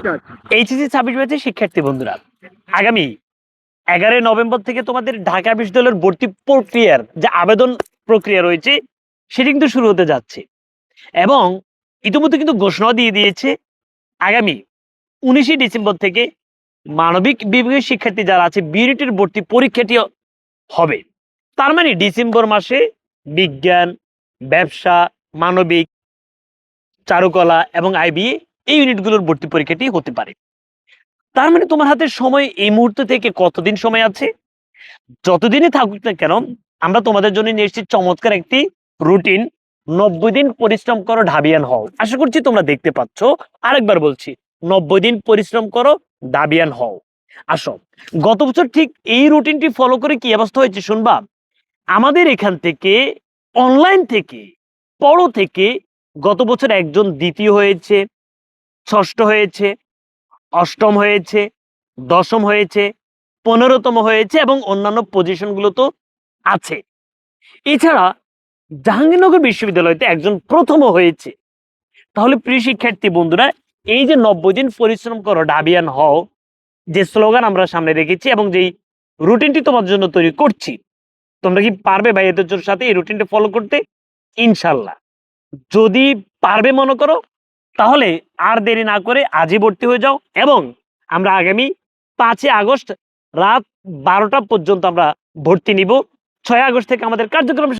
নমস্কার। এইচএসসি 26 ব্যাচের শিক্ষার্থী বন্ধুরা, আগামী 11 নভেম্বর থেকে তোমাদের ঢাকা বিশ্ববিদ্যালয়ের ভর্তি প্রক্রিয়ার যে আবেদন প্রক্রিয়া রয়েছে সেটি কিন্তু শুরু হতে যাচ্ছে এবং ইতিমধ্যে কিন্তু ঘোষণা দিয়ে দিয়েছে আগামী 19 ডিসেম্বর থেকে মানবিক বিভাগের শিক্ষার্থী যারা আছে বিইউনিটের ভর্তি পরীক্ষাটি হবে। তার মানে ডিসেম্বর মাসে বিজ্ঞান, ব্যবসা, মানবিক, চারুকলা এবং আইবি এই ইউনিটগুলোর ভর্তি পরীক্ষাটি হতে পারে। তার মানে তোমার হাতে সময় এই মুহূর্ত থেকে কতদিন সময় আছে? যতদিনই থাকুক না কেন, আমরা তোমাদের জন্য নিয়ে এসেছি চমৎকার একটি রুটিন। 90 দিন পরিশ্রম করো, ঢাবিয়ান হও। আশা করছি তোমরা দেখতে পাচ্ছ। আরেকবার বলছি, 90 দিন পরিশ্রম করো, ঢাবিয়ান হও। আসো, গত বছর ঠিক এই রুটিনটি ফলো করে কি অবস্থা হয়েছে শুনবা? আমাদের এখান থেকে অনলাইন থেকে পড়ো থেকে গত বছর একজন দ্বিতীয় হয়েছে, ষষ্ঠ হয়েছে, অষ্টম হয়েছে, দশম হয়েছে, 15তম হয়েছে এবং অন্যান্য পজিশনগুলো তো আছে। এছাড়া জাহাঙ্গীরনগর বিশ্ববিদ্যালয়তে একজন প্রথম হয়েছে। তাহলে প্রিয় শিক্ষার্থী বন্ধুরা, এই যে 90 দিন পরিশ্রম করো, ঢাবিয়ান হও, যে স্লোগান আমরা সামনে রেখেছি এবং যেই রুটিনটি তোমার জন্য তৈরি করছি, তোমরা কি পারবে ভাই এদের সাথে এই রুটিনটা ফলো করতে? ইনশাল্লাহ। যদি পারবে মনে করো, তাহলে আর দেরি না করে আজই ভর্তি হয়ে যাও এবং আমরা আগামী 5 আগস্ট রাত 12টা পর্যন্ত আমরা ভর্তি নিব। 6 আগস্ট থেকে আমাদের কার্যক্রম